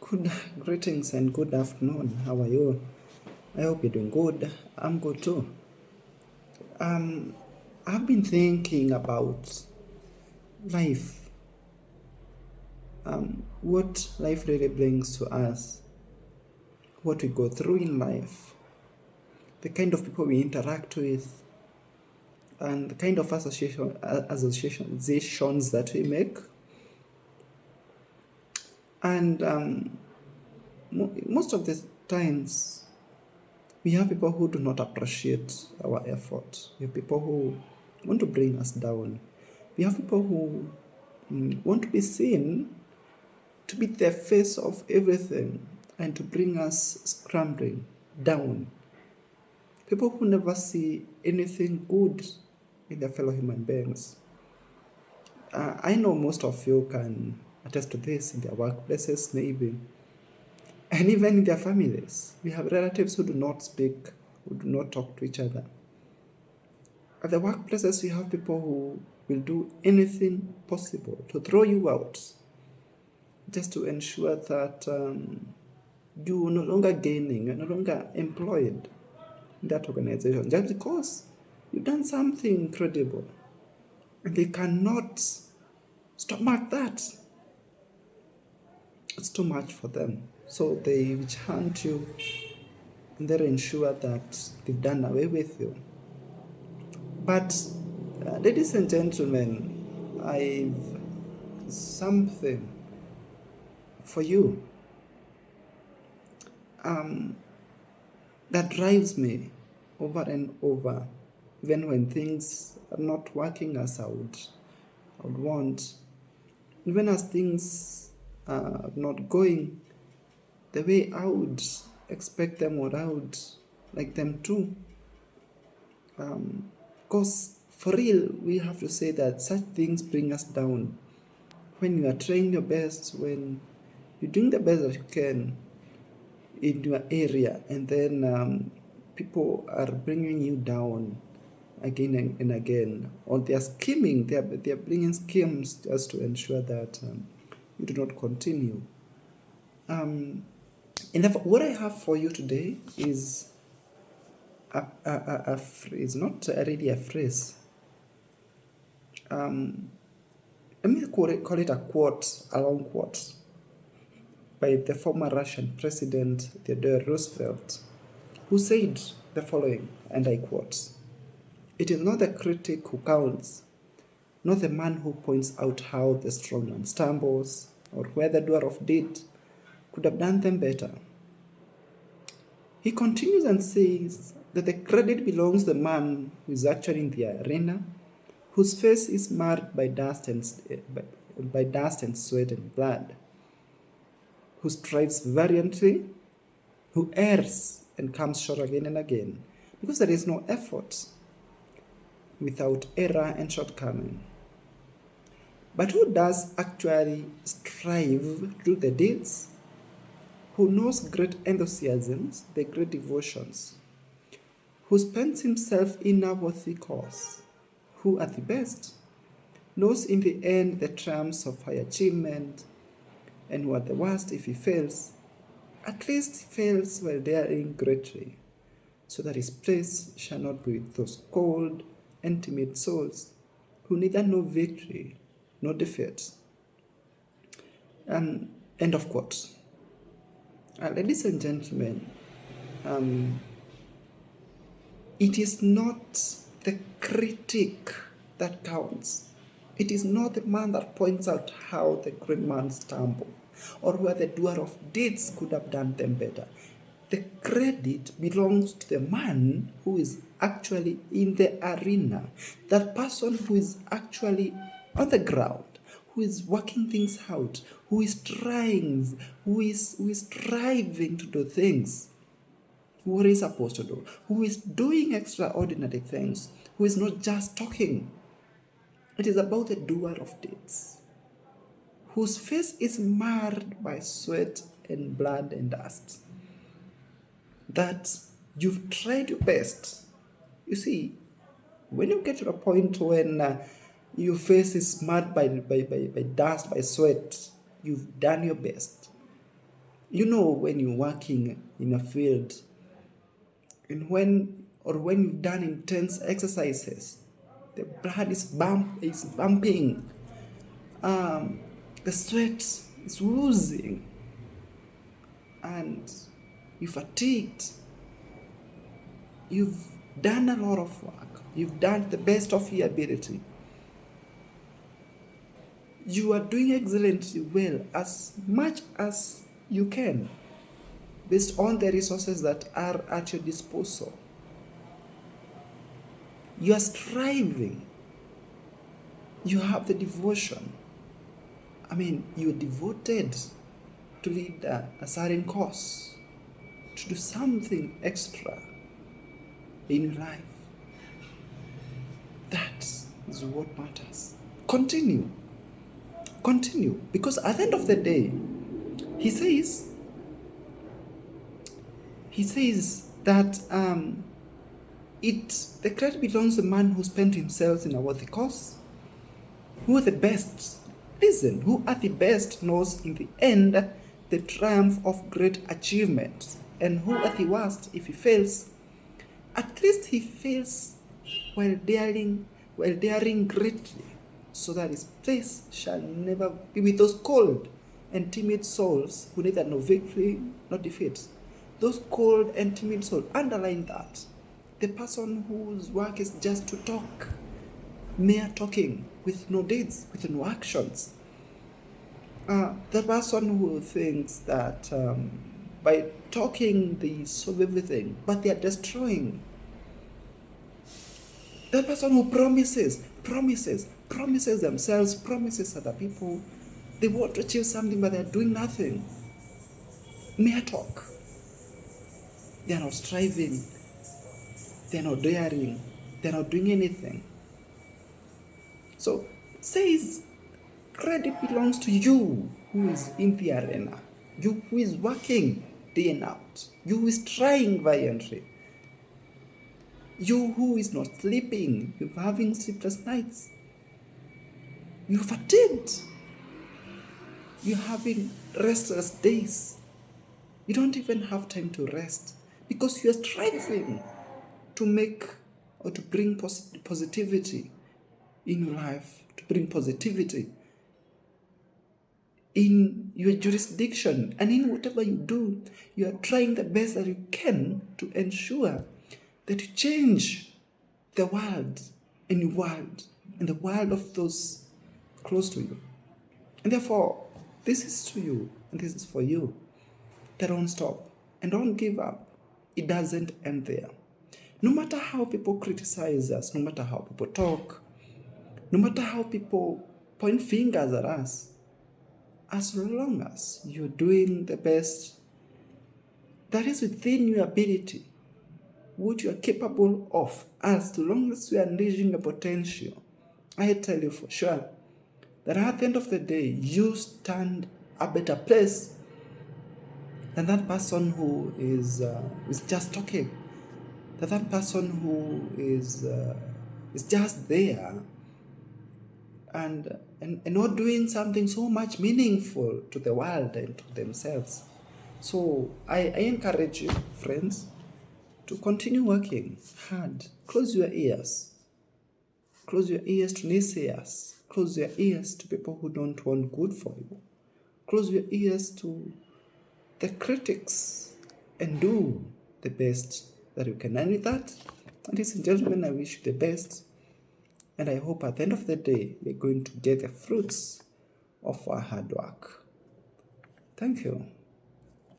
Good greetings and good afternoon. How are you? I hope you're doing good. I'm good too. I've been thinking about life, what life really brings to us, what we go through in life, the kind of people we interact with, and the kind of associations that we make. And most of the times, we have people who do not appreciate our effort. We have people who want to bring us down. We have people who want to be seen to be the face of everything and to bring us scrambling down. People who never see anything good in their fellow human beings. I know most of you can attest to this in their workplaces, maybe, and even in their families. We have relatives who do not speak, who do not talk to each other. At the workplaces, we have people who will do anything possible to throw you out, just to ensure that you are no longer gaining, you're no longer employed in that organization, just because you've done something incredible. And they cannot stomach that. It's too much for them. So they hunt you and they ensure that they've done away with you. But, ladies and gentlemen, I've something for you that drives me over and over, even when things are not working as I would want, even as things are not going the way I would expect them or I would like them to. Because for real, we have to say that such things bring us down. When you are trying your best, when you're doing the best that you can in your area, and then people are bringing you down again and again, or they are scheming, they are bringing schemes just to ensure that you do not continue. And therefore, what I have for you today is a phrase, not really a phrase. Let me call it a quote, a long quote, by the former Russian President Theodore Roosevelt, who said the following, and I quote, "It is not the critic who counts, not the man who points out how the strong man stumbles, or where the doer of deed could have done them better." He continues and says that the credit belongs to the man who is actually in the arena, whose face is marred by dust and sweat and blood, who strives valiantly, who errs and comes short again and again, because there is no effort without error and shortcoming. But who does actually strive to do the deeds? Who knows great enthusiasms, the great devotions, who spends himself in a worthy cause, who at the best knows in the end the triumphs of high achievement, and who at the worst, if he fails, at least fails while daring greatly, so that his place shall not be with those cold and timid souls who neither know victory nor defeat. End of quote. Ladies and gentlemen, it is not the critic that counts. It is not the man that points out how the great man stumbled or where the doer of deeds could have done them better. The credit belongs to the man who is actually in the arena, that person who is actually on the ground, who is working things out, who is trying, who is striving to do things what he's supposed to do, who is doing extraordinary things, who is not just talking. It is about the doer of deeds, whose face is marred by sweat and blood and dust. That you've tried your best. You see, when you get to a point when your face is marred by dust, by sweat, you've done your best. You know, when you're working in a field, and when you've done intense exercises, the blood is bumping, the sweat is oozing, and you're fatigued. You've done a lot of work. You've done the best of your ability. You are doing excellently well, as much as you can, based on the resources that are at your disposal. You are striving. You have the devotion. You're devoted to lead a certain course, to do something extra in your life. That is what matters. Continue, because at the end of the day, he says that the credit belongs to the man who spent himself in a worthy cause, who are the best. Listen, who at the best knows in the end the triumph of great achievement, and who at the worst, if he fails, at least he fails while daring greatly, so that his place shall never be with those cold and timid souls who neither know victory nor defeat. Those cold and timid souls, underline that. The person whose work is just to talk, mere talking, with no deeds, with no actions. The person who thinks that by talking they solve everything, but they are destroying. The person who promises themselves, promises other people, they want to achieve something, but they are doing nothing. Mere talk. They are not striving. They are not daring. They are not doing anything. So it says, credit belongs to you who is in the arena, you who is working day and out, you who is trying valiantly, you who is not sleeping, you're having sleepless nights, you're fatigued, you're having restless days. You don't even have time to rest because you're striving to make or to bring positivity in your life, to bring positivity in your jurisdiction, and in whatever you do, you are trying the best that you can to ensure that you change the world and the world of those close to you. And therefore, this is to you and this is for you. Don't stop and don't give up. It doesn't end there. No matter how people criticize us, no matter how people talk, no matter how people point fingers at us, as long as you're doing the best that is within your ability, what you are capable of, as long as you are unleashing your potential, I tell you for sure that at the end of the day, you stand a better place than that person who is just talking, than that person who is just there and not doing something so much meaningful to the world and to themselves. So I encourage you, friends, to continue working hard. Close your ears. Close your ears to naysayers. Close your ears to people who don't want good for you. Close your ears to the critics and do the best that you can. And with that, ladies and gentlemen, I wish you the best. And I hope at the end of the day, we're going to get the fruits of our hard work. Thank you.